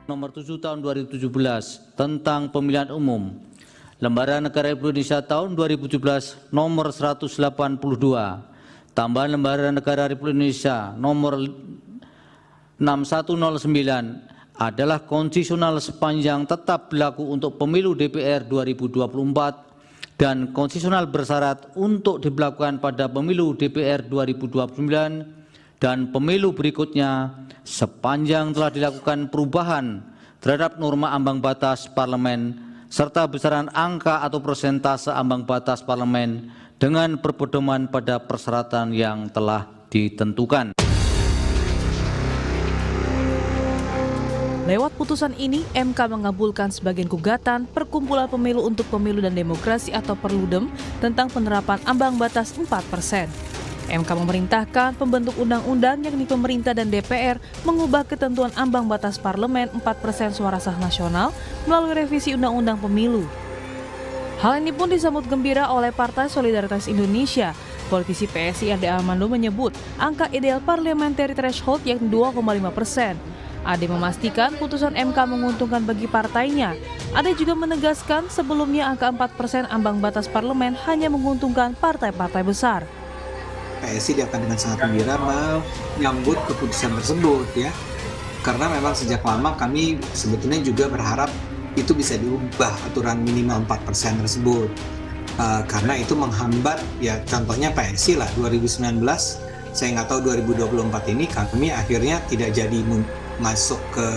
Nomor 7 tahun 2017 tentang pemilihan umum, Lembaran Negara Indonesia tahun 2017 nomor 182, tambahan Lembaran Negara Republik Indonesia nomor 6109 adalah konstitusional sepanjang tetap berlaku untuk pemilu DPR 2024 dan konstitusional bersyarat untuk diberlakukan pada pemilu DPR 2029 dan pemilu berikutnya sepanjang telah dilakukan perubahan terhadap norma ambang batas parlemen serta besaran angka atau persentase ambang batas parlemen dengan berpedoman pada persyaratan yang telah ditentukan. Lewat putusan ini, MK mengabulkan sebagian gugatan Perkumpulan Pemilu untuk Pemilu dan Demokrasi atau Perludem tentang penerapan ambang batas 4%. MK memerintahkan pembentuk undang-undang yakni pemerintah dan DPR mengubah ketentuan ambang batas parlemen 4% suara sah nasional melalui revisi Undang-Undang Pemilu. Hal ini pun disambut gembira oleh Partai Solidaritas Indonesia. Politisi PSI RD Armando menyebut angka ideal parliamentary threshold yakni 2,5%. Ade memastikan putusan MK menguntungkan bagi partainya. Ade juga menegaskan sebelumnya angka 4% ambang batas parlemen hanya menguntungkan partai-partai besar. PSI akan dengan sangat gembira menyambut keputusan tersebut ya, karena memang sejak lama kami sebetulnya juga berharap itu bisa diubah aturan minimal 4% tersebut, karena itu menghambat ya, contohnya PSI lah 2019, saya nggak tahu 2024 ini kami akhirnya tidak jadi masuk ke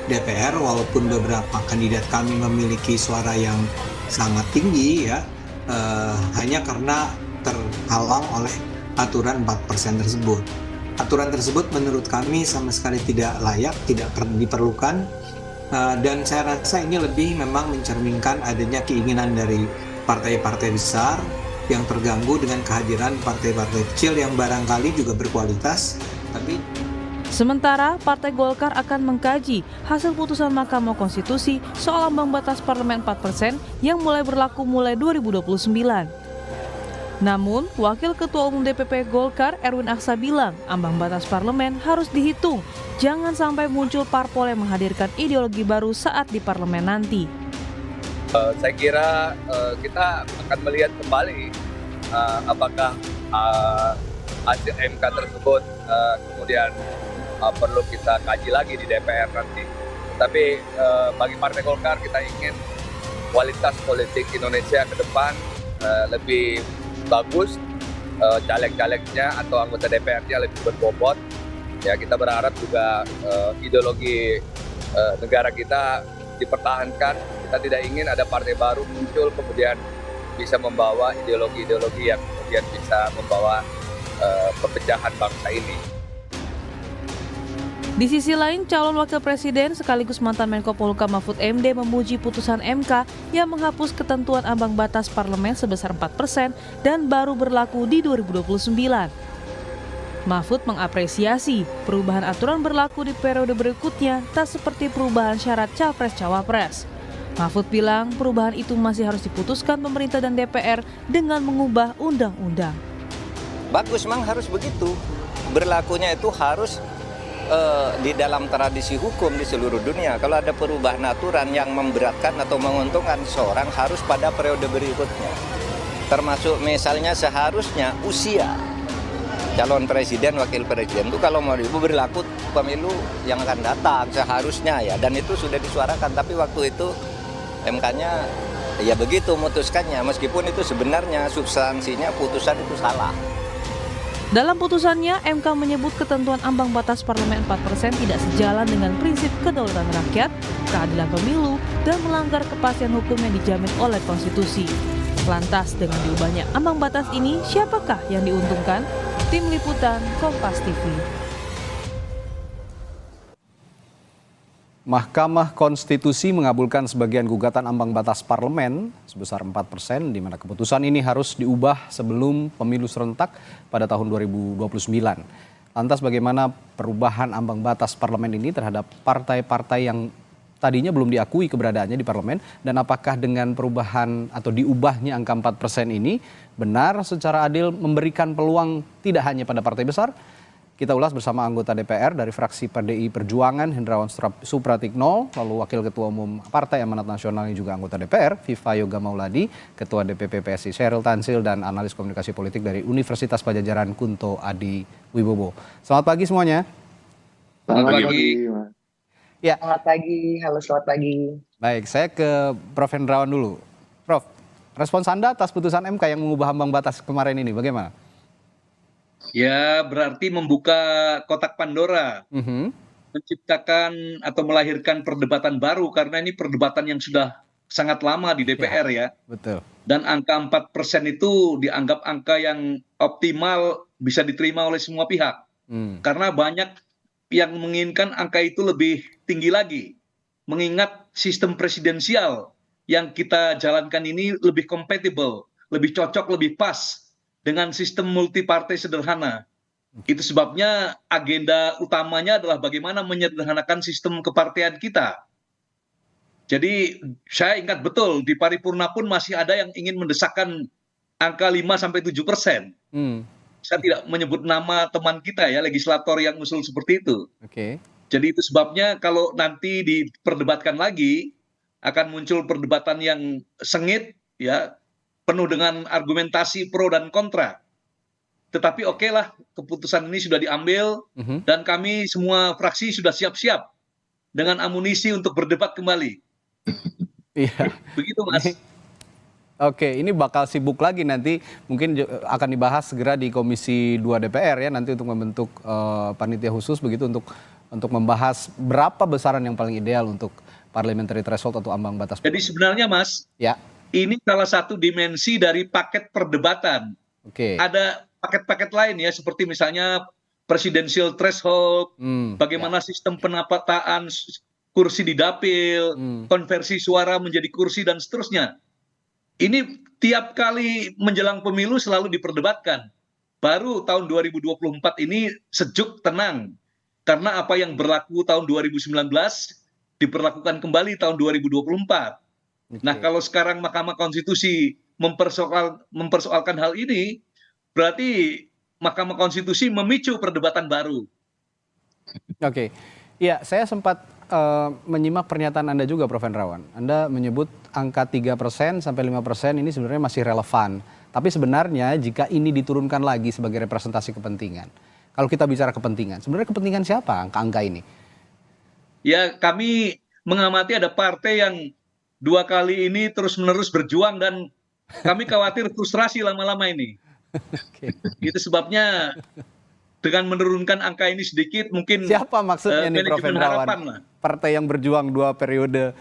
DPR walaupun beberapa kandidat kami memiliki suara yang sangat tinggi ya, hanya karena terhalang oleh aturan 4% tersebut. Aturan tersebut menurut kami sama sekali tidak layak, tidak diperlukan, dan saya rasa ini lebih memang mencerminkan adanya keinginan dari partai-partai besar yang terganggu dengan kehadiran partai-partai kecil yang barangkali juga berkualitas, tapi sementara Partai Golkar akan mengkaji hasil putusan Mahkamah Konstitusi soal ambang batas parlemen 4% yang mulai berlaku mulai 2029. Namun, Wakil Ketua Umum DPP Golkar Erwin Aksa bilang ambang batas parlemen harus dihitung. Jangan sampai muncul parpol yang menghadirkan ideologi baru saat di parlemen nanti. Saya kira kita akan melihat kembali apakah hasil MK tersebut kemudian perlu kita kaji lagi di DPR nanti. Tapi bagi Partai Golkar kita ingin kualitas politik Indonesia ke depan lebih bagus, caleg-calegnya atau anggota DPR-nya lebih berbobot. Ya, kita berharap juga ideologi negara kita dipertahankan. Kita tidak ingin ada partai baru muncul kemudian bisa membawa ideologi-ideologi yang kemudian bisa membawa perpecahan bangsa ini. Di sisi lain, calon wakil presiden sekaligus mantan Menko Polhukam Mahfud MD memuji putusan MK yang menghapus ketentuan ambang batas parlemen sebesar 4% dan baru berlaku di 2029. Mahfud mengapresiasi perubahan aturan berlaku di periode berikutnya tak seperti perubahan syarat Capres-Cawapres. Mahfud bilang perubahan itu masih harus diputuskan pemerintah dan DPR dengan mengubah undang-undang. Bagus, memang harus begitu. Berlakunya itu harus di dalam tradisi hukum di seluruh dunia. Kalau ada perubahan aturan yang memberatkan atau menguntungkan seorang harus pada periode berikutnya. Termasuk misalnya seharusnya usia calon presiden, wakil presiden itu kalau mau berlaku pemilu yang akan datang seharusnya ya. Dan itu sudah disuarakan, tapi waktu itu MK-nya ya begitu memutuskannya. Meskipun itu sebenarnya substansinya putusan itu salah. Dalam putusannya, MK menyebut ketentuan ambang batas parlemen 4% tidak sejalan dengan prinsip kedaulatan rakyat, keadilan pemilu, dan melanggar kepastian hukum yang dijamin oleh konstitusi. Lantas, dengan diubahnya ambang batas ini, siapakah yang diuntungkan? Tim Liputan Kompas TV. Mahkamah Konstitusi mengabulkan sebagian gugatan ambang batas parlemen sebesar 4%, di mana keputusan ini harus diubah sebelum pemilu serentak pada tahun 2029. Lantas bagaimana perubahan ambang batas parlemen ini terhadap partai-partai yang tadinya belum diakui keberadaannya di parlemen, dan apakah dengan perubahan atau diubahnya angka 4% ini benar secara adil memberikan peluang tidak hanya pada partai besar? Kita ulas bersama anggota DPR dari fraksi PDI Perjuangan, Hendrawan Supratikno, lalu Wakil Ketua Umum Partai Amanat Nasional yang juga anggota DPR, Viva Yoga Mauladi, Ketua DPP PSI Sheryl Tanzil, dan analis komunikasi politik dari Universitas Padjadjaran Kunto Adi Wibowo. Selamat pagi semuanya. Selamat pagi. Ya. Selamat pagi, halo selamat pagi. Baik, saya ke Prof. Hendrawan dulu. Prof, respons Anda atas putusan MK yang mengubah ambang batas kemarin ini bagaimana? Ya, berarti membuka kotak Pandora, menciptakan atau melahirkan perdebatan baru, karena ini perdebatan yang sudah sangat lama di DPR ya. Betul. Dan angka 4% itu dianggap angka yang optimal, bisa diterima oleh semua pihak. Karena banyak yang menginginkan angka itu lebih tinggi lagi. Mengingat sistem presidensial yang kita jalankan ini lebih kompatibel, lebih cocok, lebih pas dengan sistem multipartai sederhana. Itu sebabnya agenda utamanya adalah bagaimana menyederhanakan sistem kepartean kita. Jadi saya ingat betul di paripurna pun masih ada yang ingin mendesakkan angka 5-7%. Saya tidak menyebut nama teman kita ya, legislator yang usul seperti itu. Oke. Jadi itu sebabnya kalau nanti diperdebatkan lagi akan muncul perdebatan yang sengit ya, penuh dengan argumentasi pro dan kontra. Tetapi oke lah, keputusan ini sudah diambil dan kami semua fraksi sudah siap-siap dengan amunisi untuk berdebat kembali. Iya. Begitu Mas. Oke, ini bakal sibuk lagi nanti, mungkin akan dibahas segera di Komisi 2 DPR ya, nanti untuk membentuk panitia khusus begitu untuk membahas berapa besaran yang paling ideal untuk parliamentary threshold atau ambang batas. Jadi sebenarnya Mas, ya. Ini salah satu dimensi dari paket perdebatan. Oke. Ada paket-paket lain ya, seperti misalnya presidential threshold, bagaimana sistem penataan kursi di dapil, konversi suara menjadi kursi dan seterusnya. Ini tiap kali menjelang pemilu selalu diperdebatkan. Baru tahun 2024 ini sejuk tenang. Karena apa yang berlaku tahun 2019 diperlakukan kembali tahun 2024. Nah, kalau sekarang Mahkamah Konstitusi mempersoalkan hal ini, berarti Mahkamah Konstitusi memicu perdebatan baru. Oke. Ya, saya sempat menyimak pernyataan Anda juga, Prof. Hendrawan. Anda menyebut angka 3% sampai 5% ini sebenarnya masih relevan. Tapi sebenarnya jika ini diturunkan lagi sebagai representasi kepentingan, kalau kita bicara kepentingan, sebenarnya kepentingan siapa angka-angka ini? Ya, kami mengamati ada partai yang 2 kali ini terus-menerus berjuang dan kami khawatir frustrasi lama-lama ini. Itu sebabnya dengan menurunkan angka ini sedikit mungkin siapa maksudnya nih Prof. Hendrawan? Partai yang berjuang 2 periode.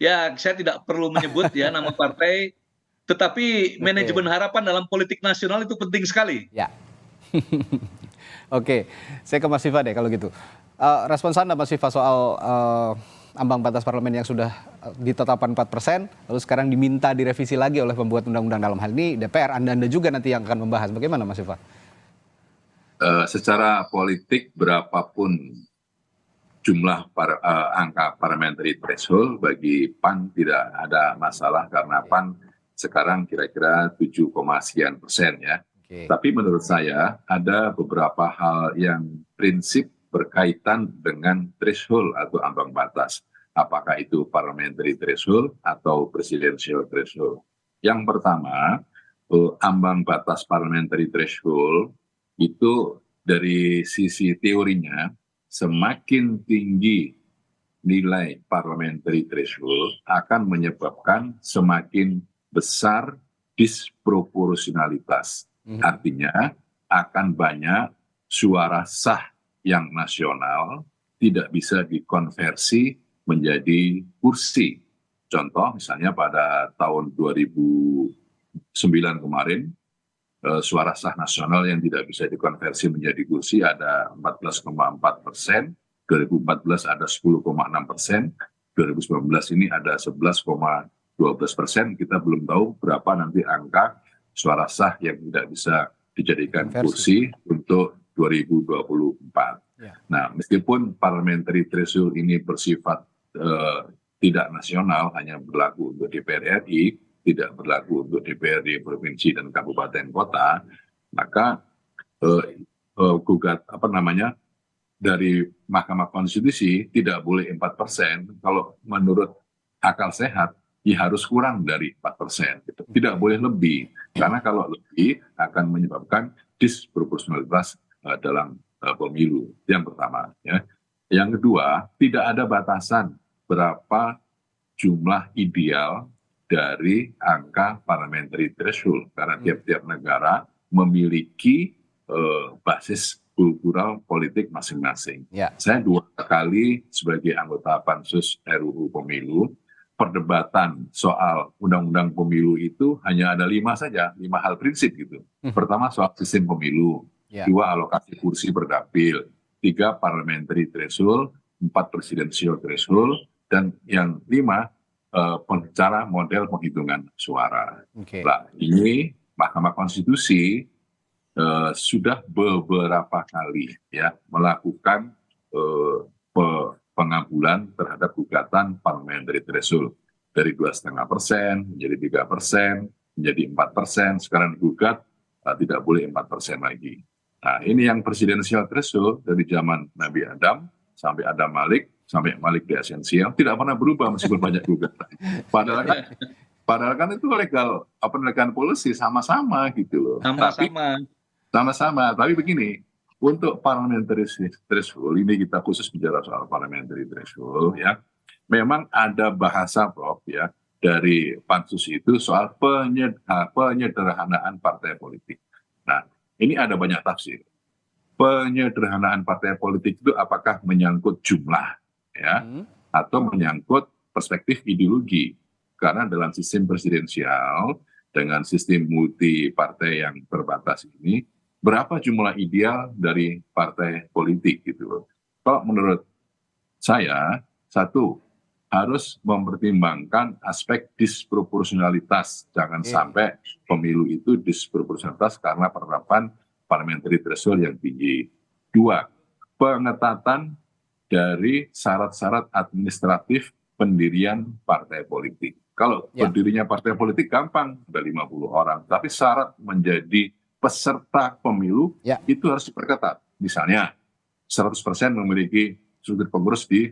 Ya, saya tidak perlu menyebut ya nama partai, tetapi manajemen harapan dalam politik nasional itu penting sekali. Ya. Oke, saya ke Mas Viva deh kalau gitu. Respons Anda Mas Viva soal ambang batas parlemen yang sudah ditetapkan 4%, lalu sekarang diminta direvisi lagi oleh pembuat undang-undang, dalam hal ini DPR, Anda juga nanti yang akan membahas. Bagaimana Mas Viva? Secara politik berapapun jumlah angka parliamentary threshold bagi PAN tidak ada masalah karena PAN sekarang kira-kira 7, sekian persen ya. Tapi menurut saya ada beberapa hal yang prinsip berkaitan dengan threshold atau ambang batas. Apakah itu parliamentary threshold atau presidential threshold. Yang pertama, ambang batas parliamentary threshold itu dari sisi teorinya, semakin tinggi nilai parliamentary threshold akan menyebabkan semakin besar disproporsionalitas. Artinya akan banyak suara sah yang nasional tidak bisa dikonversi menjadi kursi. Contoh misalnya pada tahun 2009 kemarin, suara sah nasional yang tidak bisa dikonversi menjadi kursi ada 14,4%, 2014 ada 10,6%, 2019 ini ada 11,12%. Kita belum tahu berapa nanti angka suara sah yang tidak bisa dijadikan kursi untuk 2024. Nah, meskipun parliamentary threshold ini bersifat tidak nasional, hanya berlaku untuk DPR RI, tidak berlaku untuk DPRD provinsi dan kabupaten kota, maka dari Mahkamah Konstitusi tidak boleh 4%, kalau menurut akal sehat ya harus kurang dari 4%. Gitu. Tidak boleh lebih, karena kalau lebih akan menyebabkan disproporsionalitas dalam pemilu. Yang pertama. Ya. Yang kedua, tidak ada batasan berapa jumlah ideal dari angka parliamentary threshold, karena tiap-tiap negara memiliki basis kultural politik masing-masing. Ya. Saya 2 kali sebagai anggota Pansus RUU Pemilu, perdebatan soal undang-undang pemilu itu hanya ada 5 saja, 5 hal prinsip gitu. Pertama soal sistem pemilu, 2 alokasi kursi per dapil, 3 parliamentary threshold, 4 presidential threshold, dan yang 5 cara model penghitungan suara. Nah, ini Mahkamah Konstitusi sudah beberapa kali ya melakukan pengabulan terhadap gugatan parliamentary threshold dari 2,5% menjadi 3%, menjadi 4%, sekarang digugat tidak boleh 4% lagi. Nah, ini yang presidential threshold dari zaman Nabi Adam sampai Adam Malik, sampai Malik di esensial, tidak pernah berubah meskipun banyak gugatan. Padahal kan itu legal policy sama-sama gitu loh. Sama-sama, tapi begini, untuk parliamentary threshold, ini kita khusus bicara soal parliamentary threshold ya, memang ada bahasa Prof ya, dari Pansus itu soal penyederhanaan partai politik. Nah, ini ada banyak tafsir. Penyederhanaan partai politik itu apakah menyangkut jumlah ya, atau menyangkut perspektif ideologi. Karena dalam sistem presidensial, dengan sistem multi partai yang terbatas ini, berapa jumlah ideal dari partai politik gitu loh. Kalau menurut saya, satu, harus mempertimbangkan aspek disproporsionalitas. Jangan sampai pemilu itu disproporsionalitas karena penerapan parliamentary threshold yang tinggi. 2, pengetatan dari syarat-syarat administratif pendirian partai politik. Kalau berdirinya partai politik gampang, ada 50 orang. Tapi syarat menjadi peserta pemilu itu harus diperketat. Misalnya 100% memiliki struktur pengurus di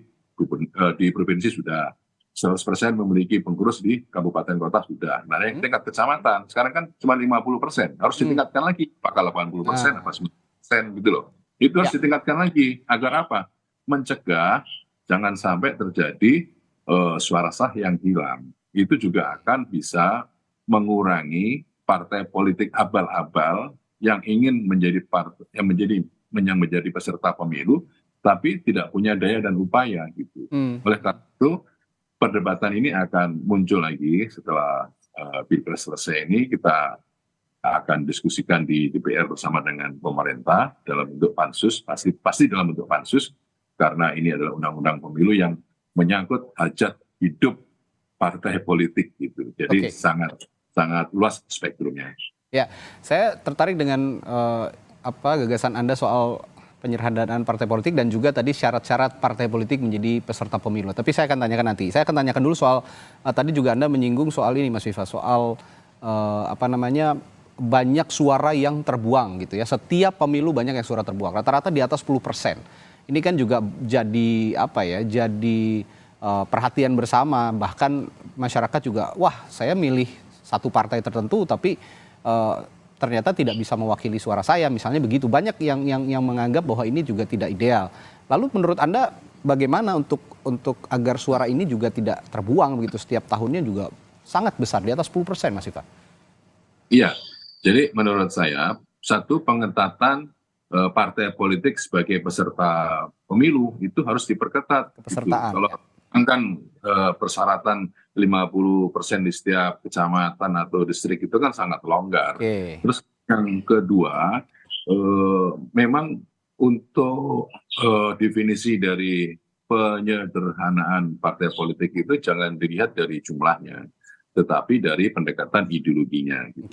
provinsi sudah, 100% memiliki pengurus di kabupaten kota sudah. Nah, yang tingkat kecamatan sekarang kan cuma 50%, harus ditingkatkan lagi, apakah 80% apa 90% gitu loh. Itu harus ditingkatkan lagi agar apa? Mencegah jangan sampai terjadi suara sah yang hilang. Itu juga akan bisa mengurangi partai politik abal-abal yang ingin menjadi menjadi peserta pemilu tapi tidak punya daya dan upaya gitu. Oleh karena itu perdebatan ini akan muncul lagi setelah Pilpres selesai ini. Kita akan diskusikan di DPR bersama dengan pemerintah dalam bentuk pansus, pasti dalam bentuk pansus, karena ini adalah undang-undang pemilu yang menyangkut hajat hidup partai politik gitu. Jadi sangat luas spektrumnya. Ya, saya tertarik dengan gagasan Anda soal penyederhanaan partai politik dan juga tadi syarat-syarat partai politik menjadi peserta pemilu. Tapi saya akan tanyakan nanti. Saya akan tanyakan dulu soal tadi juga Anda menyinggung soal ini, Mas Viva, soal banyak suara yang terbuang gitu ya. Setiap pemilu banyak yang suara terbuang. Rata-rata di atas 10%. Ini kan juga jadi jadi perhatian bersama, bahkan masyarakat juga, wah saya milih satu partai tertentu tapi ternyata tidak bisa mewakili suara saya, misalnya begitu. Banyak yang menganggap bahwa ini juga tidak ideal. Lalu menurut Anda bagaimana untuk agar suara ini juga tidak terbuang begitu, setiap tahunnya juga sangat besar, di atas 10%, Mas Iva? Iya, jadi menurut saya satu, pengetatan partai politik sebagai peserta pemilu itu harus diperketat. Kepesertaan. Gitu. Kalau kan persyaratan 50% di setiap kecamatan atau distrik itu kan sangat longgar. Terus yang kedua, memang untuk definisi dari penyederhanaan partai politik itu jangan dilihat dari jumlahnya, tetapi dari pendekatan ideologinya. Gitu.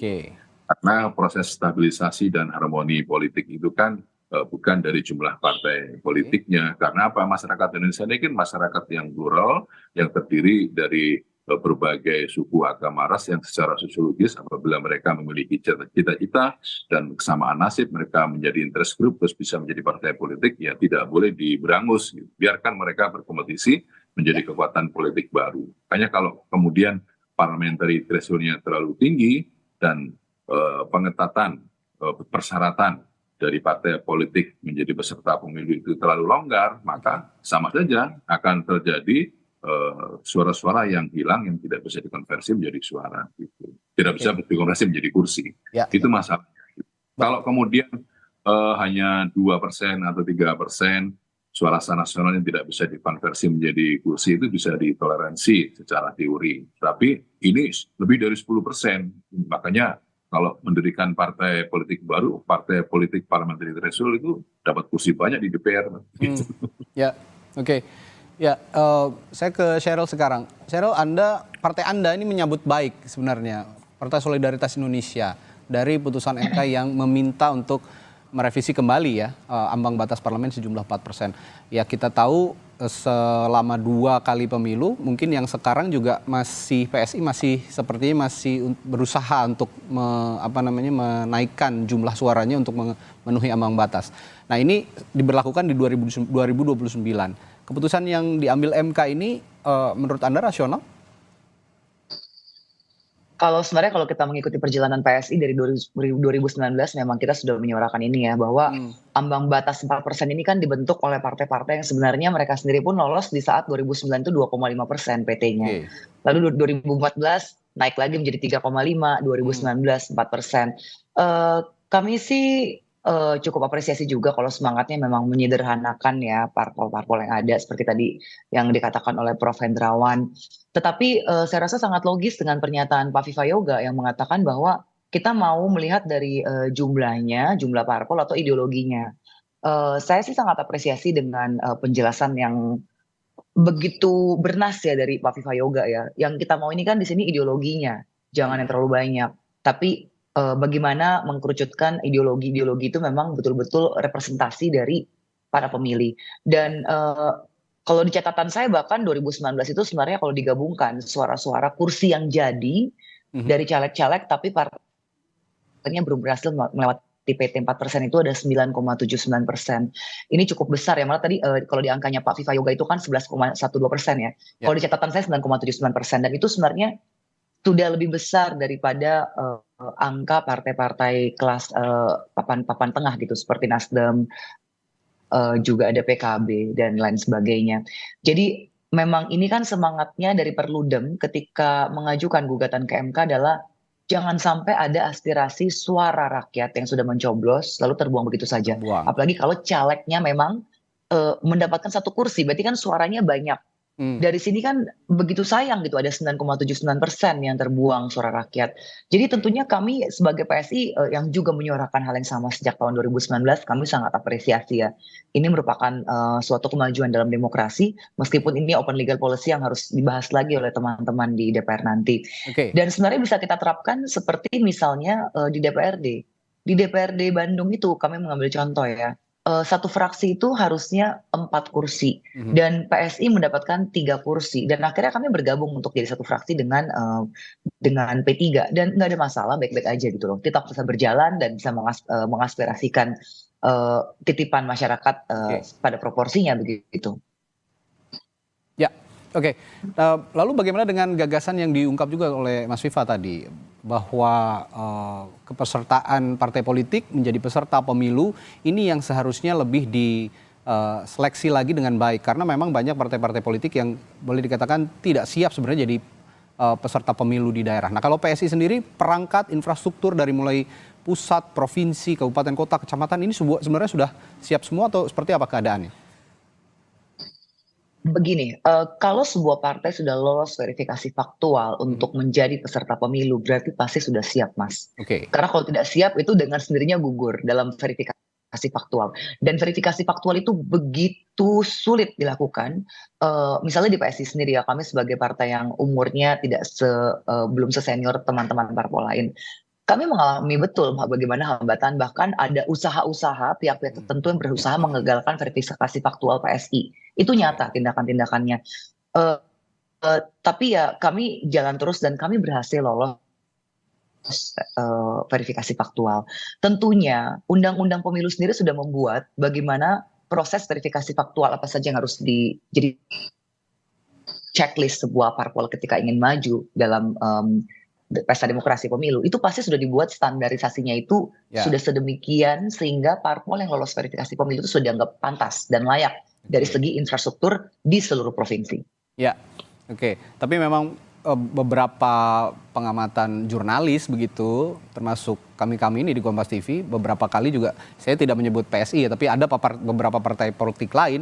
Karena proses stabilisasi dan harmoni politik itu kan bukan dari jumlah partai politiknya. Karena apa? Masyarakat Indonesia ini kan masyarakat yang plural, yang terdiri dari berbagai suku agama ras yang secara sosiologis apabila mereka memiliki cita-cita dan kesamaan nasib, mereka menjadi interest group terus bisa menjadi partai politik, ya tidak boleh diberangus. Biarkan mereka berkompetisi menjadi kekuatan politik baru. Makanya kalau kemudian parliamentary threshold-nya terlalu tinggi dan pengetatan persyaratan dari partai politik menjadi peserta pemilu itu terlalu longgar, maka sama saja akan terjadi suara-suara yang hilang yang tidak bisa dikonversi menjadi suara, gitu. Tidak bisa dikonversi menjadi kursi. Itu masalah. Kalau kemudian hanya 2% atau 3% suara sah nasional yang tidak bisa dikonversi menjadi kursi, itu bisa ditoleransi secara teori. Tapi ini lebih dari 10%. Makanya kalau mendirikan partai politik baru, partai politik parliamentary threshold itu dapat kursi banyak di DPR. Gitu. Ya, oke. Ya, saya ke Cheryl sekarang. Cheryl, partai Anda ini menyambut baik sebenarnya Partai Solidaritas Indonesia dari putusan MK yang meminta untuk merevisi kembali ya ambang batas parlemen sejumlah 4%. Ya, kita tahu selama 2 kali pemilu, mungkin yang sekarang juga PSI masih sepertinya masih berusaha untuk menaikkan jumlah suaranya untuk memenuhi ambang batas. Nah, ini diberlakukan di 2029. Keputusan yang diambil MK ini menurut Anda rasional? Sebenarnya kalau kita mengikuti perjalanan PSI dari 2019 memang kita sudah menyuarakan ini ya, bahwa ambang batas 4% ini kan dibentuk oleh partai-partai yang sebenarnya mereka sendiri pun lolos di saat 2009 itu 2,5% PT-nya. Lalu 2014 naik lagi menjadi 3,5, 2019 4%. Kami sih cukup apresiasi juga kalau semangatnya memang menyederhanakan ya parpol-parpol yang ada seperti tadi yang dikatakan oleh Prof. Hendrawan. Tetapi saya rasa sangat logis dengan pernyataan Pak Vivayoga yang mengatakan bahwa kita mau melihat dari jumlah parpol atau ideologinya. Saya sih sangat apresiasi dengan penjelasan yang begitu bernas ya dari Pak Vivayoga ya. Yang kita mau ini kan di sini ideologinya, jangan yang terlalu banyak. Tapi bagaimana mengkerucutkan ideologi-ideologi itu memang betul-betul representasi dari para pemilih. Dan kalau di catatan saya bahkan 2019 itu sebenarnya kalau digabungkan suara-suara kursi yang jadi dari caleg-caleg tapi partainya belum berhasil melewati PT 4% itu ada 9,79%. Ini cukup besar ya, malah tadi kalau di angkanya Pak Vivayoga itu kan 11,12% ya. Kalau di catatan saya 9,79% dan itu sebenarnya sudah lebih besar daripada angka partai-partai kelas papan tengah gitu seperti Nasdem, juga ada PKB dan lain sebagainya. Jadi memang ini kan semangatnya dari Perludem ketika mengajukan gugatan ke MK adalah jangan sampai ada aspirasi suara rakyat yang sudah mencoblos lalu terbuang begitu saja. Apalagi kalau calegnya memang mendapatkan 1 kursi, berarti kan suaranya banyak. Dari sini kan begitu sayang gitu ada 9,79% yang terbuang suara rakyat. Jadi tentunya kami sebagai PSI yang juga menyuarakan hal yang sama sejak tahun 2019, kami sangat apresiasi ya. Ini merupakan suatu kemajuan dalam demokrasi, meskipun ini open legal policy yang harus dibahas lagi oleh teman-teman di DPR nanti. Dan sebenarnya bisa kita terapkan seperti misalnya di DPRD. Di DPRD Bandung itu kami mengambil contoh ya. 1 fraksi itu harusnya 4 kursi dan PSI mendapatkan 3 kursi dan akhirnya kami bergabung untuk jadi 1 fraksi dengan P3 dan nggak ada masalah, baik-baik aja gitu loh. Tetap bisa berjalan dan bisa mengaspirasikan titipan masyarakat pada proporsinya begitu. Ya, oke. Lalu bagaimana dengan gagasan yang diungkap juga oleh Mas Viva tadi bahwa kepesertaan partai politik menjadi peserta pemilu ini yang seharusnya lebih diseleksi lagi dengan baik karena memang banyak partai-partai politik yang boleh dikatakan tidak siap sebenarnya jadi peserta pemilu di daerah. Nah, kalau PSI sendiri perangkat infrastruktur dari mulai pusat, provinsi, kabupaten, kota, kecamatan ini sebenarnya sudah siap semua atau seperti apa keadaannya? Begini, kalau sebuah partai sudah lolos verifikasi faktual untuk menjadi peserta pemilu, berarti pasti sudah siap, Mas. Karena kalau tidak siap itu dengan sendirinya gugur dalam verifikasi faktual. Dan verifikasi faktual itu begitu sulit dilakukan. Misalnya di PSI sendiri ya, kami sebagai partai yang umurnya tidak belum sesenior teman-teman parpol lain. Kami mengalami betul bagaimana hambatan, bahkan ada usaha-usaha pihak-pihak tertentu yang berusaha mengagalkan verifikasi faktual PSI. Itu nyata tindakan-tindakannya. Tapi ya kami jalan terus dan kami berhasil lolos verifikasi faktual. Tentunya Undang-Undang Pemilu sendiri sudah membuat bagaimana proses verifikasi faktual apa saja yang harus jadi checklist sebuah parpol ketika ingin maju dalam pesta demokrasi pemilu. Itu pasti sudah dibuat standarisasinya itu sudah sedemikian sehingga parpol yang lolos verifikasi pemilu itu sudah dianggap pantas dan layak dari segi infrastruktur di seluruh provinsi. Ya, oke. Tapi memang beberapa pengamatan jurnalis begitu, termasuk kami ini di Kompas TV, beberapa kali juga saya tidak menyebut PSI ya, tapi ada beberapa partai politik lain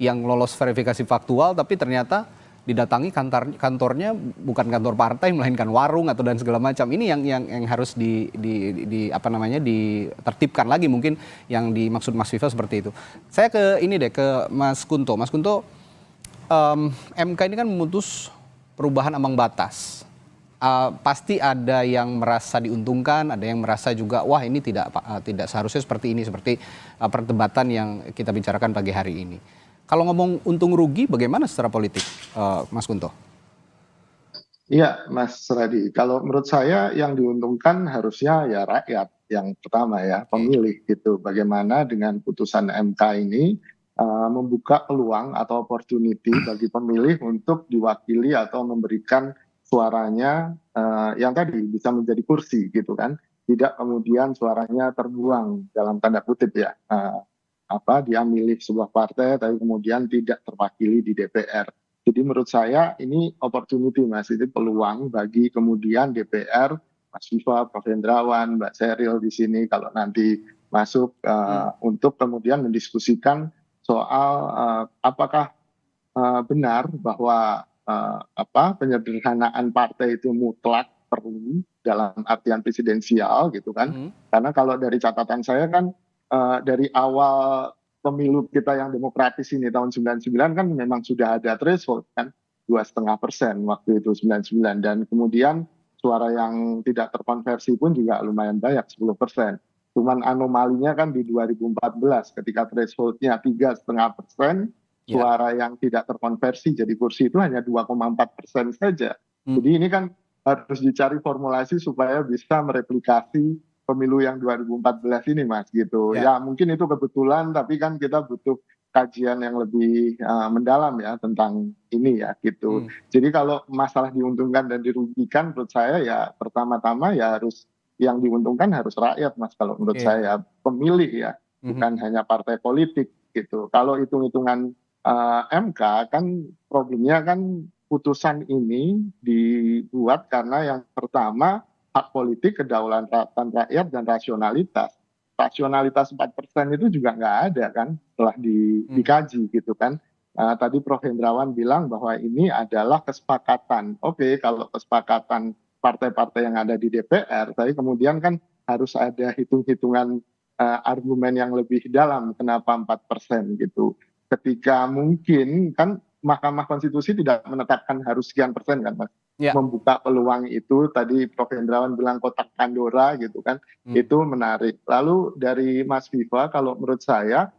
yang lolos verifikasi faktual, tapi ternyata didatangi kantornya bukan kantor partai melainkan warung atau dan segala macam. Ini yang harus ditertibkan lagi mungkin yang dimaksud Mas Viva seperti itu. Saya ke Mas Kunto. Mas Kunto, MK ini kan memutus perubahan ambang batas. Pasti ada yang merasa diuntungkan, ada yang merasa juga wah ini tidak seharusnya seperti ini, seperti perdebatan yang kita bicarakan pagi hari ini. Kalau ngomong untung rugi, bagaimana secara politik, Mas Kunto? Iya, Mas Radi. Kalau menurut saya yang diuntungkan harusnya ya rakyat yang pertama ya, pemilih gitu. Bagaimana dengan putusan MK ini membuka peluang atau opportunity bagi pemilih untuk diwakili atau memberikan suaranya yang tadi bisa menjadi kursi gitu kan. Tidak kemudian suaranya terbuang dalam tanda kutip ya. Dia milih sebuah partai tapi kemudian tidak terwakili di DPR. Jadi menurut saya ini opportunity Mas, itu peluang bagi kemudian DPR, Mas Viva, Prof. Hendrawan, Mbak Sheryl di sini kalau nanti masuk untuk kemudian mendiskusikan soal apakah benar bahwa penyederhanaan partai itu mutlak perlu dalam artian presidensial gitu kan. Karena kalau dari catatan saya kan dari awal pemilu kita yang demokratis ini tahun 99 kan memang sudah ada threshold kan 2,5% waktu itu 99 dan kemudian suara yang tidak terkonversi pun juga lumayan banyak 10%. Cuman anomalinya kan di 2014 ketika thresholdnya 3,5%, suara yang tidak terkonversi jadi kursi itu hanya 2,4% saja. Jadi ini kan harus dicari formulasi supaya bisa mereplikasi pemilu yang 2014 ini Mas gitu. Ya mungkin itu kebetulan tapi kan kita butuh kajian yang lebih mendalam ya tentang ini ya gitu. Jadi kalau masalah diuntungkan dan dirugikan menurut saya ya pertama-tama ya harus yang diuntungkan harus rakyat Mas kalau menurut saya pemilih ya bukan hanya partai politik gitu. Kalau hitung-hitungan MK kan problemnya kan putusan ini dibuat karena yang pertama hak politik, kedaulatan rakyat, dan rasionalitas. Rasionalitas 4% itu juga nggak ada kan setelah dikaji gitu kan. Tadi Prof. Hendrawan bilang bahwa ini adalah kesepakatan. Oke, kalau kesepakatan partai-partai yang ada di DPR, tapi kemudian kan harus ada hitung-hitungan argumen yang lebih dalam kenapa 4% gitu. Ketika mungkin kan Mahkamah Konstitusi tidak menetapkan harus sekian persen kan Mas. Membuka peluang itu tadi Prof. Hendrawan bilang kotak Pandora gitu kan. Itu menarik. Lalu dari Mas Viva kalau menurut saya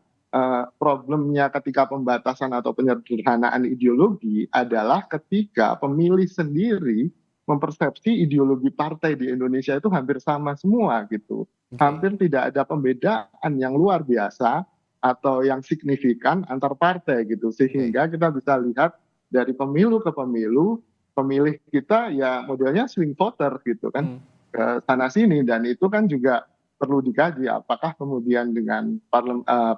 problemnya ketika pembatasan atau penyederhanaan ideologi adalah ketika pemilih sendiri mempersepsi ideologi partai di Indonesia itu hampir sama semua gitu. Hampir tidak ada pembedaan yang luar biasa atau yang signifikan antar partai gitu. Sehingga kita bisa lihat dari pemilu ke pemilu, pemilih kita ya modelnya swing voter gitu kan, ke sana sini. Dan itu kan juga perlu dikaji apakah kemudian dengan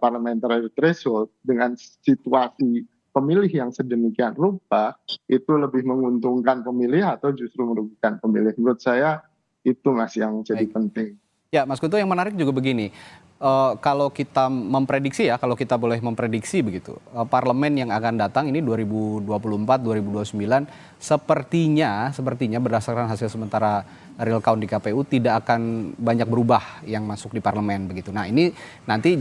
parliamentary threshold, dengan situasi pemilih yang sedemikian rupa, itu lebih menguntungkan pemilih atau justru merugikan pemilih. Menurut saya itu Mas yang jadi penting. Ya Mas Kunto, yang menarik juga begini, kalau kita memprediksi ya, kalau kita boleh memprediksi begitu, parlemen yang akan datang ini 2024-2029 sepertinya berdasarkan hasil sementara real count di KPU tidak akan banyak berubah yang masuk di parlemen begitu. Nah ini nanti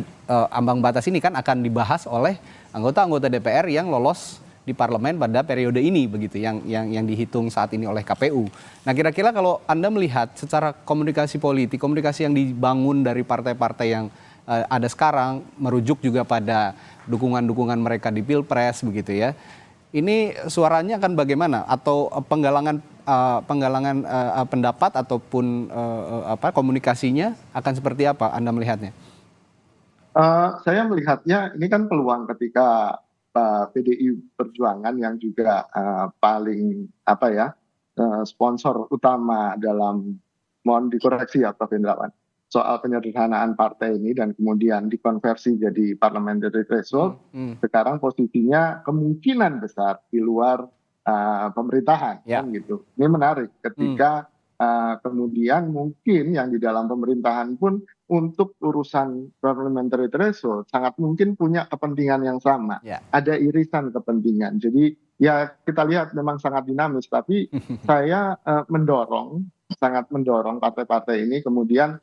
ambang batas ini kan akan dibahas oleh anggota-anggota DPR yang lolos di parlemen pada periode ini begitu yang dihitung saat ini oleh KPU. Nah kira-kira kalau Anda melihat secara komunikasi politik, komunikasi yang dibangun dari partai-partai yang ada sekarang merujuk juga pada dukungan-dukungan mereka di Pilpres begitu ya. ini suaranya akan bagaimana? Atau penggalangan pendapat ataupun komunikasinya akan seperti apa Anda melihatnya? Saya melihatnya ini kan peluang ketika PDI Perjuangan yang juga paling sponsor utama dalam, mohon dikoreksi ya Prof. Indrawan, soal penyederhanaan partai ini dan kemudian dikonversi jadi parliamentary threshold. Sekarang posisinya kemungkinan besar di luar pemerintahan, kan gitu. Ini menarik ketika kemudian mungkin yang di dalam pemerintahan pun untuk urusan parliamentary threshold sangat mungkin punya kepentingan yang sama. Ada irisan kepentingan. Jadi ya kita lihat memang sangat dinamis, tapi saya sangat mendorong partai-partai ini kemudian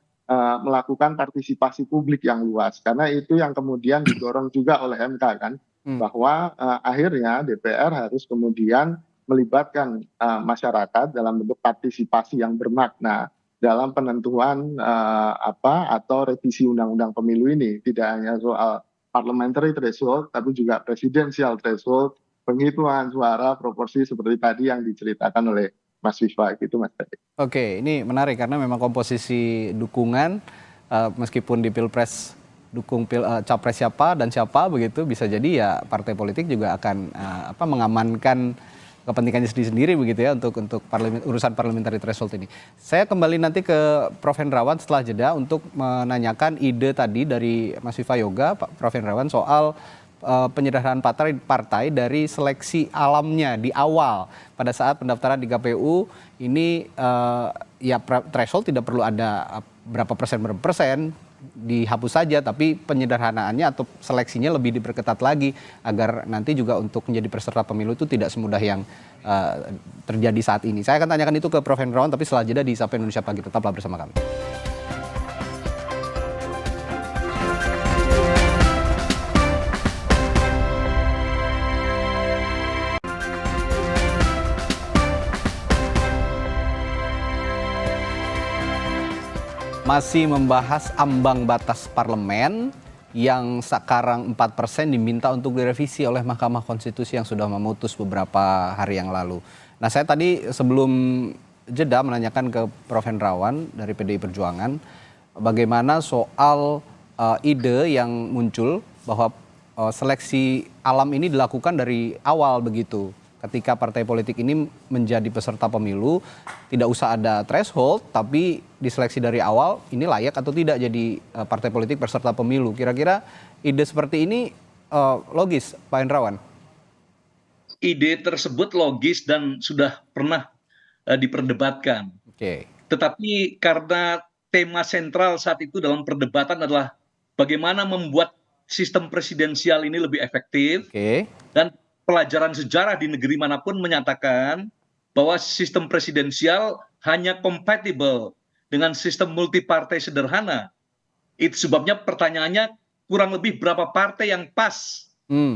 melakukan partisipasi publik yang luas. Karena itu yang kemudian didorong juga oleh MK kan, bahwa akhirnya DPR harus kemudian melibatkan masyarakat dalam bentuk partisipasi yang bermakna dalam penentuan atau revisi undang-undang pemilu ini. Tidak hanya soal parliamentary threshold, tapi juga presidensial threshold, penghitungan suara proporsi seperti tadi yang diceritakan oleh Mas Viva gitu, Mas Tadi. Oke, ini menarik karena memang komposisi dukungan meskipun di Pilpres dukung capres siapa dan siapa begitu, bisa jadi ya partai politik juga akan mengamankan kepentingannya sendiri begitu ya untuk urusan parliamentary threshold ini. Saya kembali nanti ke Prof. Hendrawan setelah jeda untuk menanyakan ide tadi dari Mas Viva Yoga, Pak Prof. Hendrawan, soal penyederhanaan partai dari seleksi alamnya di awal pada saat pendaftaran di KPU ini ya threshold tidak perlu ada berapa persen dihapus saja, tapi penyederhanaannya atau seleksinya lebih diperketat lagi agar nanti juga untuk menjadi peserta pemilu itu tidak semudah yang terjadi saat ini. Saya akan tanyakan itu ke Prof. Hendrawan, tapi setelah jeda di Sapa Indonesia Pagi. Tetaplah bersama kami. Masih membahas ambang batas parlemen yang sekarang 4% diminta untuk direvisi oleh Mahkamah Konstitusi yang sudah memutus beberapa hari yang lalu. Nah, saya tadi sebelum jeda menanyakan ke Prof. Hendrawan dari PDI Perjuangan bagaimana soal ide yang muncul bahwa seleksi alam ini dilakukan dari awal begitu. Ketika partai politik ini menjadi peserta pemilu, tidak usah ada threshold, tapi diseleksi dari awal, ini layak atau tidak jadi partai politik peserta pemilu. Kira-kira ide seperti ini logis, Pak Hendrawan? Ide tersebut logis dan sudah pernah diperdebatkan. Tetapi karena tema sentral saat itu dalam perdebatan adalah bagaimana membuat sistem presidensial ini lebih efektif, dan pelajaran sejarah di negeri manapun menyatakan bahwa sistem presidensial hanya kompatibel dengan sistem multipartai sederhana. Itu sebabnya pertanyaannya kurang lebih berapa partai yang pas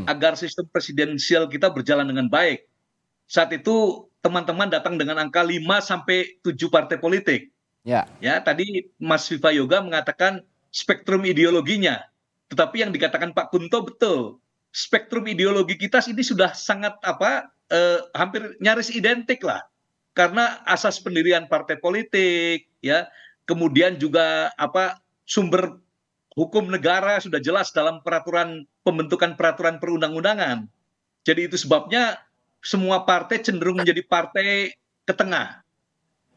agar sistem presidensial kita berjalan dengan baik. Saat itu teman-teman datang dengan angka 5-7 partai politik. Ya, tadi Mas Viva Yoga mengatakan spektrum ideologinya. Tetapi yang dikatakan Pak Kunto betul. Spektrum ideologi kita ini sudah sangat hampir nyaris identik lah, karena asas pendirian partai politik, ya, kemudian juga sumber hukum negara sudah jelas dalam pembentukan peraturan perundang-undangan. Jadi itu sebabnya semua partai cenderung menjadi partai ke tengah,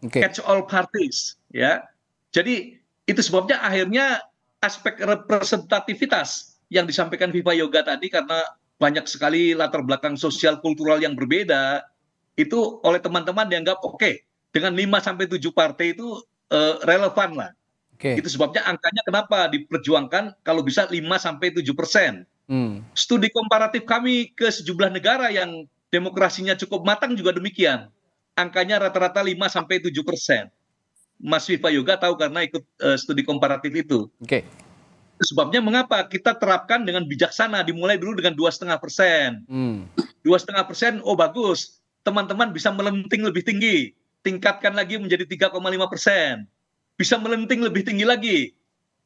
catch all parties, ya. Jadi itu sebabnya akhirnya aspek representativitas yang disampaikan Viva Yoga tadi, karena banyak sekali latar belakang sosial kultural yang berbeda, itu oleh teman-teman dianggap oke, dengan 5-7 partai itu relevan lah. Itu sebabnya angkanya kenapa diperjuangkan kalau bisa 5-7%. Studi komparatif kami ke sejumlah negara yang demokrasinya cukup matang juga demikian. Angkanya rata-rata 5-7%. Mas Viva Yoga tahu karena ikut studi komparatif itu. Sebabnya mengapa kita terapkan dengan bijaksana, dimulai dulu dengan 2,5%. 2,5%, oh bagus, teman-teman bisa melenting lebih tinggi, tingkatkan lagi menjadi 3,5%. Bisa melenting lebih tinggi lagi.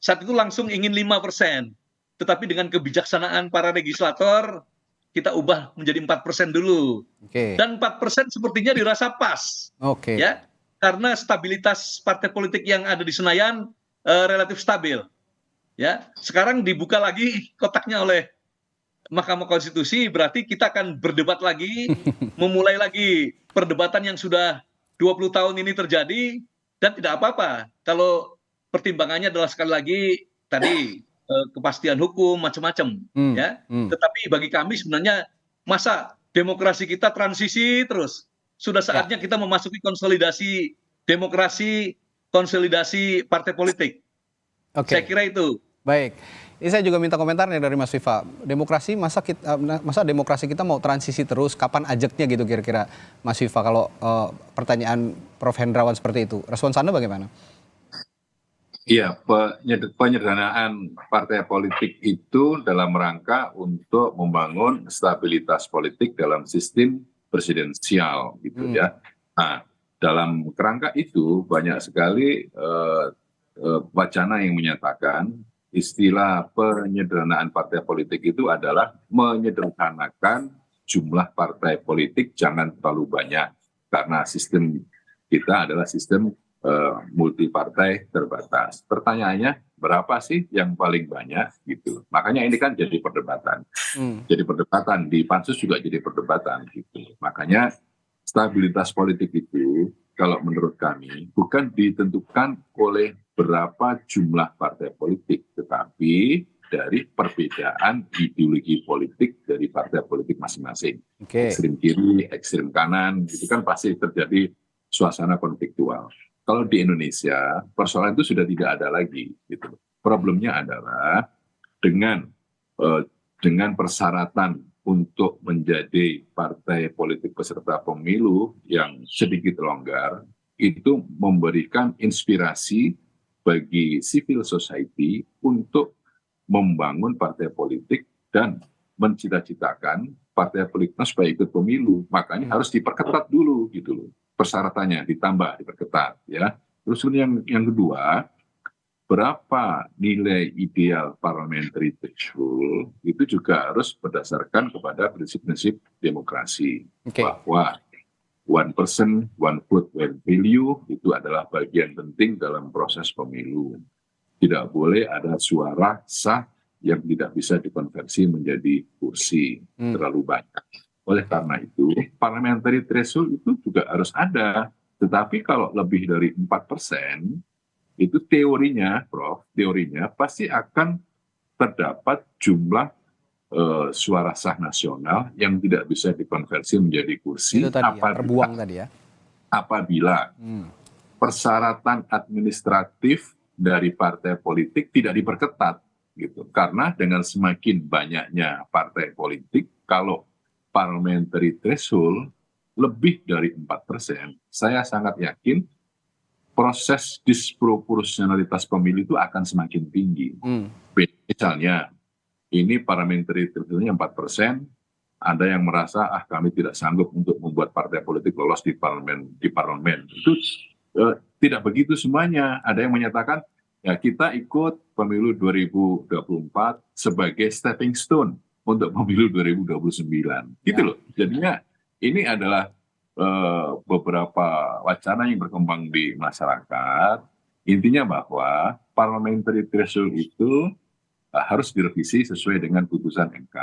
Saat itu langsung ingin 5%. Tetapi dengan kebijaksanaan para legislator, kita ubah menjadi 4% dulu. Oke. Dan 4% sepertinya dirasa pas. Oke. Ya, karena stabilitas partai politik yang ada di Senayan relatif stabil. Ya, sekarang dibuka lagi kotaknya oleh Mahkamah Konstitusi, berarti kita akan berdebat lagi, memulai lagi perdebatan yang sudah 20 tahun ini terjadi, dan tidak apa-apa kalau pertimbangannya adalah sekali lagi tadi kepastian hukum macam-macam, ya. Tetapi bagi kami sebenarnya masa demokrasi kita transisi terus, sudah saatnya kita memasuki konsolidasi demokrasi, konsolidasi partai politik. Oke. Saya kira itu. Baik. Ini saya juga minta komentarnya dari Mas Viva. Demokrasi masa demokrasi kita mau transisi terus? Kapan ajaknya gitu kira-kira Mas Viva kalau pertanyaan Prof. Hendrawan seperti itu? Respons Anda bagaimana? Iya, penyederhanaan partai politik itu dalam rangka untuk membangun stabilitas politik dalam sistem presidensial gitu ya. Nah, dalam kerangka itu banyak sekali wacana yang menyatakan istilah penyederhanaan partai politik itu adalah menyederhanakan jumlah partai politik jangan terlalu banyak karena sistem kita adalah sistem multi partai terbatas. Pertanyaannya berapa sih yang paling banyak gitu. Makanya ini kan jadi perdebatan. Jadi perdebatan di pansus juga jadi perdebatan gitu. Makanya stabilitas politik itu kalau menurut kami bukan ditentukan oleh berapa jumlah partai politik, tetapi dari perbedaan ideologi politik dari partai politik masing-masing. Ekstrem kiri, ekstrem kanan, itu kan pasti terjadi suasana konfliktual. Kalau di Indonesia, persoalan itu sudah tidak ada lagi. Gitu. Problemnya adalah dengan persyaratan untuk menjadi partai politik peserta pemilu yang sedikit longgar, itu memberikan inspirasi bagi civil society untuk membangun partai politik dan mencita-citakan partai politik supaya ikut pemilu. Makanya harus diperketat dulu gitu loh. Persyaratannya ditambah, diperketat ya. Terus yang kedua, berapa nilai ideal parliamentary threshold itu juga harus berdasarkan kepada prinsip-prinsip demokrasi. Bahwa one person, one vote, one value itu adalah bagian penting dalam proses pemilu. Tidak boleh ada suara sah yang tidak bisa dikonversi menjadi kursi terlalu banyak. Oleh karena itu, parliamentary threshold itu juga harus ada. Tetapi kalau lebih dari 4%, itu teorinya, Prof, teorinya pasti akan terdapat jumlah suara sah nasional yang tidak bisa dikonversi menjadi kursi itu tadi terbuang tadi ya. Apabila persyaratan administratif dari partai politik tidak diperketat gitu. Karena dengan semakin banyaknya partai politik, kalau parliamentary threshold lebih dari 4%, saya sangat yakin proses disproporsionalitas pemilu itu akan semakin tinggi. Misalnya ini parliamentary threshold-nya 4%, ada yang merasa kami tidak sanggup untuk membuat partai politik lolos di parlemen. Itu tidak begitu semuanya. Ada yang menyatakan ya kita ikut pemilu 2024 sebagai stepping stone untuk pemilu 2029. Gitu loh. Jadinya ini adalah beberapa wacana yang berkembang di masyarakat. Intinya bahwa parliamentary threshold itu harus direvisi sesuai dengan putusan MK.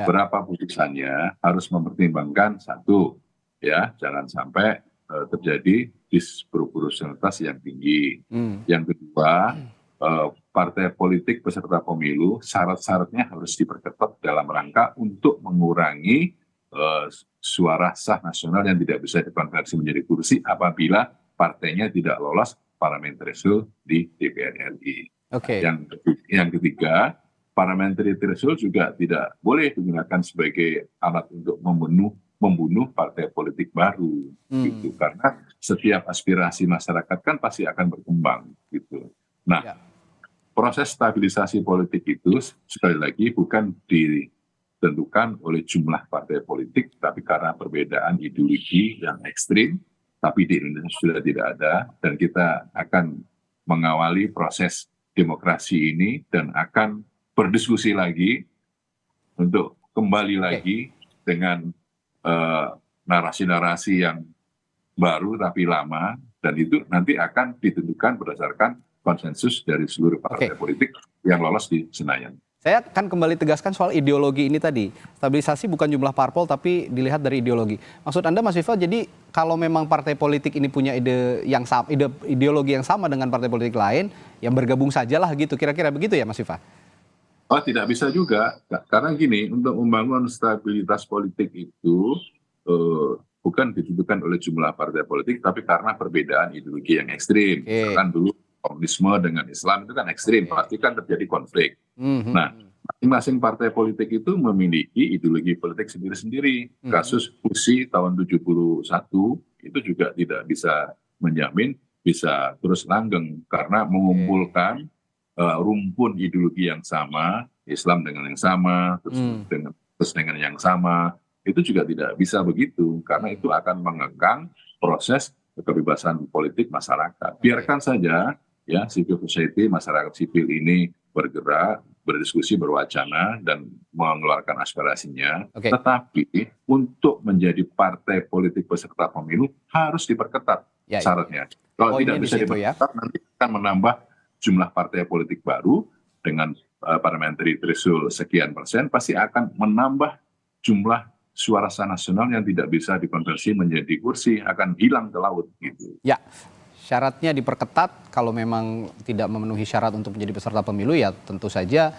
Berapa putusannya harus mempertimbangkan satu, ya jangan sampai terjadi disproporsionalitas yang tinggi. Yang kedua, partai politik peserta pemilu syarat-syaratnya harus diperketat dalam rangka untuk mengurangi suara sah nasional yang tidak bisa dikonversi menjadi kursi apabila partainya tidak lolos parliamentary threshold di DPR RI. Yang ketiga, parliamentary threshold juga tidak boleh digunakan sebagai alat untuk membunuh partai politik baru, gitu. Karena setiap aspirasi masyarakat kan pasti akan berkembang, gitu. Nah, proses stabilisasi politik itu sekali lagi bukan ditentukan oleh jumlah partai politik, tapi karena perbedaan ideologi yang ekstrim, tapi di Indonesia sudah tidak ada, dan kita akan mengawali proses demokrasi ini dan akan berdiskusi lagi untuk kembali lagi dengan narasi-narasi yang baru tapi lama, dan itu nanti akan ditentukan berdasarkan konsensus dari seluruh partai politik yang lolos di Senayan. Saya akan kembali tegaskan soal ideologi ini tadi. Stabilisasi bukan jumlah parpol tapi dilihat dari ideologi. Maksud Anda Mas Viva, jadi kalau memang partai politik ini punya ideologi yang sama dengan partai politik lain, yang bergabung sajalah gitu, kira-kira begitu ya Mas Viva? Oh, tidak bisa juga, karena gini, untuk membangun stabilitas politik itu bukan ditentukan oleh jumlah partai politik, tapi karena perbedaan ideologi yang ekstrim. Kan dulu komunisme dengan Islam itu kan ekstrim, pasti kan terjadi konflik. Nah, masing-masing partai politik itu memiliki ideologi politik sendiri-sendiri. Kasus USI tahun 71 itu juga tidak bisa menjamin bisa terus langgeng, karena mengumpulkan rumpun ideologi yang sama, Islam dengan yang sama, terus dengan yang sama, itu juga tidak bisa begitu, karena itu akan mengekang proses kebebasan politik masyarakat. Biarkan saja ya civil society, masyarakat sipil ini bergerak, berdiskusi, berwacana, dan mengeluarkan aspirasinya. Tetapi untuk menjadi partai politik peserta pemilu harus diperketat syaratnya. Kalau tidak bisa diperketat, nanti akan menambah jumlah partai politik baru dengan parliamentary threshold sekian persen, pasti akan menambah jumlah suara sah nasional yang tidak bisa dikonversi menjadi kursi, akan hilang ke laut gitu. Ya, syaratnya diperketat. Kalau memang tidak memenuhi syarat untuk menjadi peserta pemilu, ya tentu saja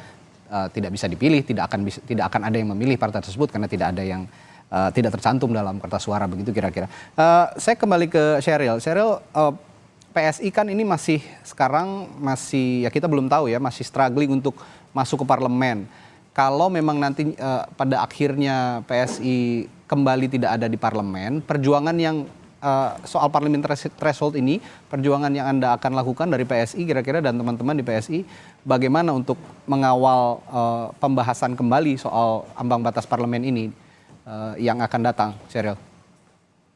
tidak bisa dipilih, tidak akan ada yang memilih partai tersebut karena tidak ada yang tidak tercantum dalam kertas suara, begitu kira-kira. Saya kembali ke Sheryl. Sheryl, PSI kan ini sekarang masih ya kita belum tahu ya, masih struggling untuk masuk ke parlemen. Kalau memang nanti pada akhirnya PSI kembali tidak ada di parlemen, perjuangan yang soal parliament threshold ini, perjuangan yang Anda akan lakukan dari PSI kira-kira dan teman-teman di PSI, bagaimana untuk mengawal pembahasan kembali soal ambang batas parlemen ini yang akan datang, Sheryl?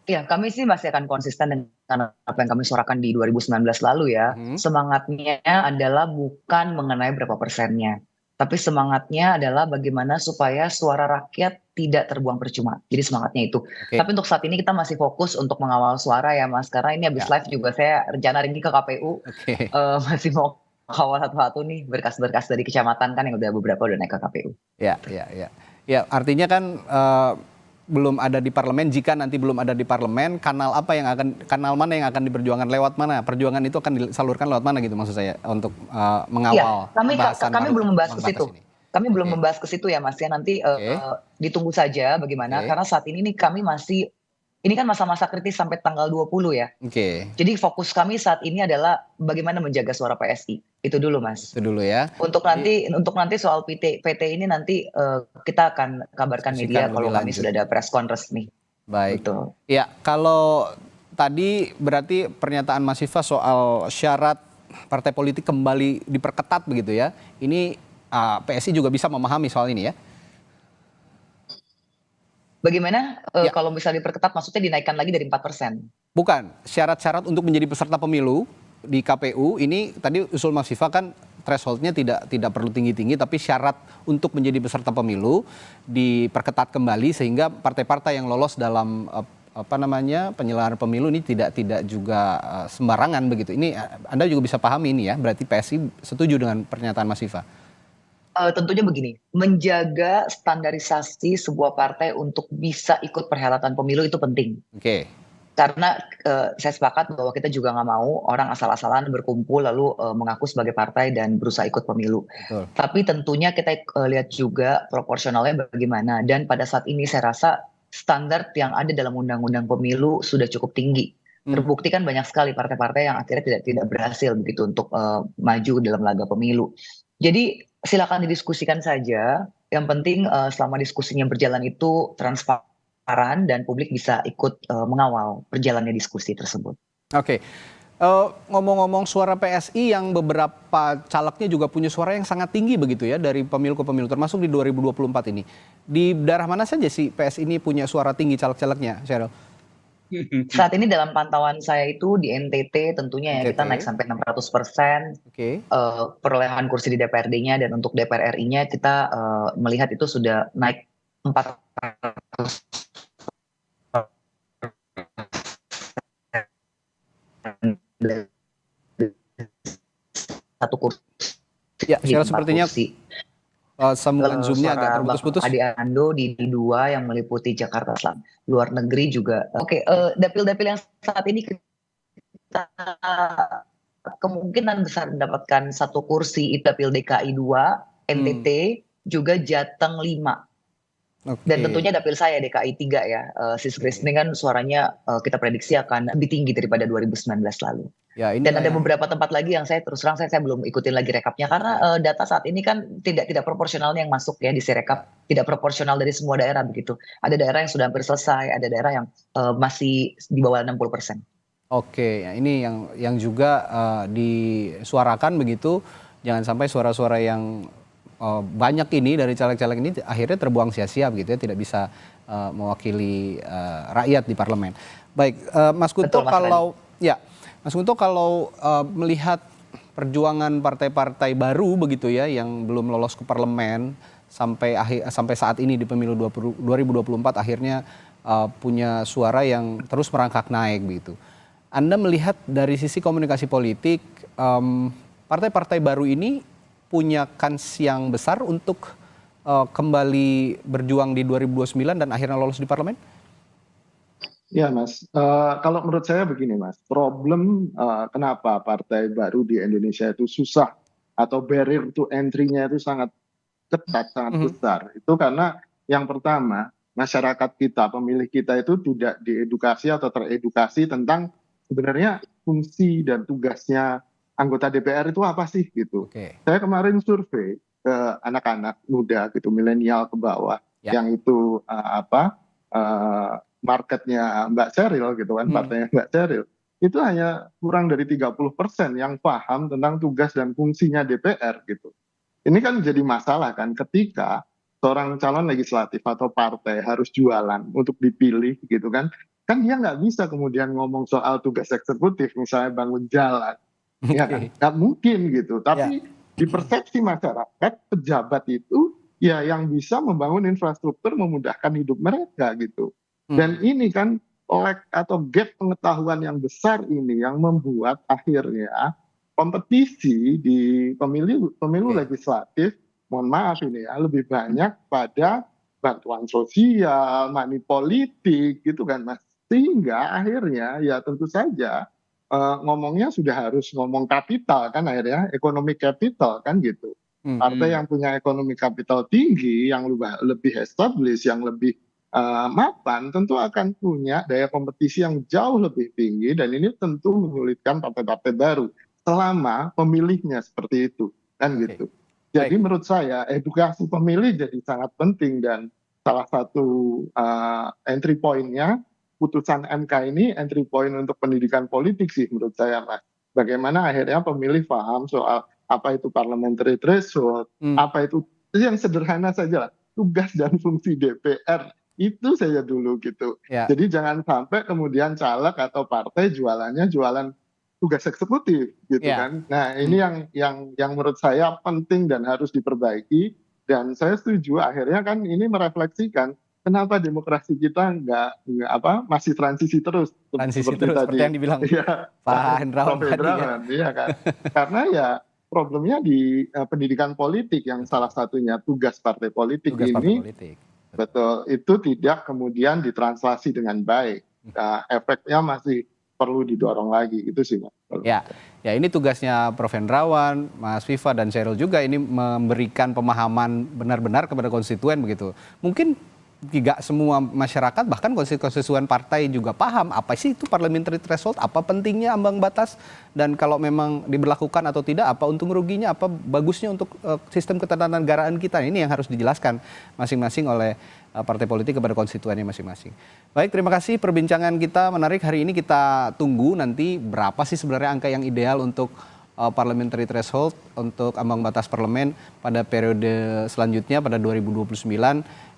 Ya, kami sih masih akan konsisten dengan apa yang kami suarakan di 2019 lalu ya. Semangatnya adalah bukan mengenai berapa persennya, tapi semangatnya adalah bagaimana supaya suara rakyat tidak terbuang percuma. Jadi semangatnya itu. Tapi untuk saat ini kita masih fokus untuk mengawal suara ya Mas. Karena ini habis live juga saya rencana pergi ke KPU. Masih mau kawal satu-satu nih berkas-berkas dari kecamatan kan yang udah beberapa udah naik ke KPU. Ya, artinya kan belum ada di parlemen. Jika nanti belum ada di parlemen, kanal mana yang akan diperjuangkan, lewat mana? Perjuangan itu akan disalurkan lewat mana gitu maksud saya untuk mengawal pembahasan. Kami belum membahas ke situ. Kami belum membahas ke situ ya Mas ya. Nanti ditunggu saja bagaimana, karena saat ini nih kami masih, ini kan masa-masa kritis sampai tanggal 20 ya. Jadi fokus kami saat ini adalah bagaimana menjaga suara PSI. Itu dulu Mas. Itu dulu ya. Untuk nanti soal PT ini nanti kita akan kabarkan media kalau kami sudah ada press con resmi. Baik. Betul. Ya, kalau tadi berarti pernyataan Mas Viva soal syarat partai politik kembali diperketat begitu ya. Ini PSI juga bisa memahami soal ini ya. Bagaimana kalau bisa diperketat, maksudnya dinaikkan lagi dari 4%? Bukan, syarat-syarat untuk menjadi peserta pemilu di KPU ini tadi usul Mas Viva kan thresholdnya tidak perlu tinggi-tinggi, tapi syarat untuk menjadi peserta pemilu diperketat kembali sehingga partai-partai yang lolos dalam penyelenggaraan pemilu ini tidak juga sembarangan begitu. Ini Anda juga bisa pahami ini ya, berarti PSI setuju dengan pernyataan Mas Viva. Tentunya begini, menjaga standarisasi sebuah partai untuk bisa ikut perhelatan pemilu itu penting. Karena saya sepakat bahwa kita juga nggak mau orang asal-asalan berkumpul lalu mengaku sebagai partai dan berusaha ikut pemilu. Tapi tentunya kita lihat juga proporsionalnya bagaimana. Dan pada saat ini saya rasa standar yang ada dalam undang-undang pemilu sudah cukup tinggi. Terbukti kan banyak sekali partai-partai yang akhirnya tidak berhasil begitu untuk maju dalam laga pemilu. Jadi silakan didiskusikan saja. Yang penting selama diskusinya berjalan itu transparan dan publik bisa ikut mengawal berjalannya diskusi tersebut. Ngomong-ngomong suara PSI yang beberapa calegnya juga punya suara yang sangat tinggi begitu ya dari pemilu ke pemilu, termasuk di 2024 ini. Di daerah mana saja sih PSI ini punya suara tinggi caleg-calegnya, Sheryl? Saat ini dalam pantauan saya itu di NTT tentunya ya kita naik sampai 600%. Perolehan kursi di DPRD-nya dan untuk DPR RI-nya kita melihat itu sudah naik 4% satu kursi. Ya, Sheryl, 4 sepertinya kursi. sambungan Zoom-nya agak Suara terputus-putus. Bang Adi Arando di 2 yang meliputi Jakarta Selatan. Luar negeri juga. Oke, dapil-dapil yang saat ini kita kemungkinan besar mendapatkan 1 kursi itu dapil DKI 2, NTT, juga Jateng 5. Dan tentunya dapil saya DKI 3 ya. Sis Grace ini kan suaranya kita prediksi akan lebih tinggi daripada 2019 lalu. Ya, ini Dan ada beberapa tempat lagi yang saya terus terang saya belum ikutin lagi rekapnya karena data saat ini kan tidak proporsionalnya yang masuk ya di Sirekap, tidak proporsional dari semua daerah begitu. Ada daerah yang sudah hampir selesai, ada daerah yang masih di bawah 60%. Oke, ya ini yang juga disuarakan begitu, jangan sampai suara-suara yang banyak ini dari caleg-caleg ini akhirnya terbuang sia-sia begitu ya, tidak bisa mewakili rakyat di parlemen. Baik, Mas Kunto, Mas Kunto, kalau melihat perjuangan partai-partai baru begitu ya yang belum lolos ke parlemen sampai saat ini di pemilu 2024 akhirnya punya suara yang terus merangkak naik begitu. Anda melihat dari sisi komunikasi politik partai-partai baru ini punya kans yang besar untuk kembali berjuang di 2029 dan akhirnya lolos di parlemen? Ya Mas, kalau menurut saya begini Mas, problem kenapa partai baru di Indonesia itu susah atau barrier to entry-nya itu sangat ketat, sangat besar. Itu karena yang pertama, masyarakat kita, pemilih kita itu tidak diedukasi atau teredukasi tentang sebenarnya fungsi dan tugasnya anggota DPR itu apa sih gitu. Saya kemarin survei ke anak-anak muda gitu, milenial ke bawah, yang itu marketnya Mbak Sheryl gitu kan, partainya Mbak Sheryl, itu hanya kurang dari 30% yang paham tentang tugas dan fungsinya DPR gitu. Ini kan jadi masalah kan ketika seorang calon legislatif atau partai harus jualan untuk dipilih gitu kan dia nggak bisa kemudian ngomong soal tugas eksekutif, misalnya bangun jalan, ya kan, nggak mungkin gitu. Tapi di persepsi masyarakat, pejabat itu ya yang bisa membangun infrastruktur memudahkan hidup mereka gitu. Dan ini kan lag atau gap pengetahuan yang besar ini yang membuat akhirnya kompetisi di pemilu legislatif, mohon maaf ini ya, lebih banyak pada bantuan sosial, money politik gitu kan Mas. Sehingga akhirnya ya tentu saja ngomongnya sudah harus ngomong kapital kan akhirnya, ekonomi capital kan gitu. Partai yang punya ekonomi kapital tinggi, yang lebih established, yang lebih mapan tentu akan punya daya kompetisi yang jauh lebih tinggi, dan ini tentu menyulitkan partai-partai baru selama pemilihnya seperti itu kan gitu. Jadi menurut saya edukasi pemilih jadi sangat penting, dan salah satu entry point-nya putusan MK ini entry point untuk pendidikan politik sih menurut saya Mas. Bagaimana akhirnya pemilih paham soal apa itu parliamentary threshold, apa itu yang sederhana saja lah, tugas dan fungsi DPR itu saja dulu gitu. Jadi jangan sampai kemudian caleg atau partai jualannya jualan tugas eksekutif gitu kan. Nah ini yang menurut saya penting dan harus diperbaiki, dan saya setuju akhirnya kan ini merefleksikan kenapa demokrasi kita masih transisi terus seperti yang dibilang Pak Hendrawan tadi ya. Iya kan. Karena ya problemnya di pendidikan politik yang salah satunya tugas partai politik ini. Betul, itu tidak kemudian ditranslasi dengan baik. Nah, efeknya masih perlu didorong lagi, itu sih Mas. Ya ini tugasnya Prof. Hendrawan, Mas Viva dan Sheryl juga ini memberikan pemahaman benar-benar kepada konstituen begitu. Mungkin tidak semua masyarakat, bahkan konstituen partai juga paham apa sih itu parliamentary threshold, apa pentingnya ambang batas, dan kalau memang diberlakukan atau tidak, apa untung ruginya, apa bagusnya untuk sistem ketatanegaraan kita. Ini yang harus dijelaskan masing-masing oleh partai politik kepada konstituennya masing-masing. Baik, terima kasih perbincangan kita menarik hari ini. Kita tunggu nanti berapa sih sebenarnya angka yang ideal untuk parliamentary threshold, untuk ambang batas parlemen pada periode selanjutnya pada 2029.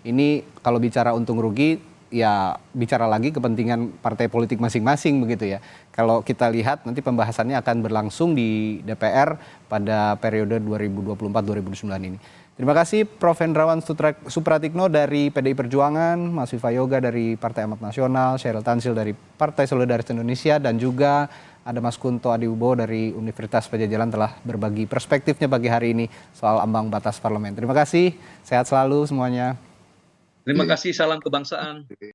Ini kalau bicara untung rugi ya bicara lagi kepentingan partai politik masing-masing begitu ya. Kalau kita lihat nanti pembahasannya akan berlangsung di DPR pada periode 2024-2029 ini. Terima kasih Prof. Hendrawan Supratikno dari PDI Perjuangan, Mas Viva Yoga dari Partai Amanat Nasional, Syahril Tanzil dari Partai Solidaritas Indonesia, dan juga ada Mas Kunto Adiwibowo dari Universitas Padjadjaran telah berbagi perspektifnya pagi hari ini soal ambang batas parlemen. Terima kasih, sehat selalu semuanya. Terima kasih, salam kebangsaan.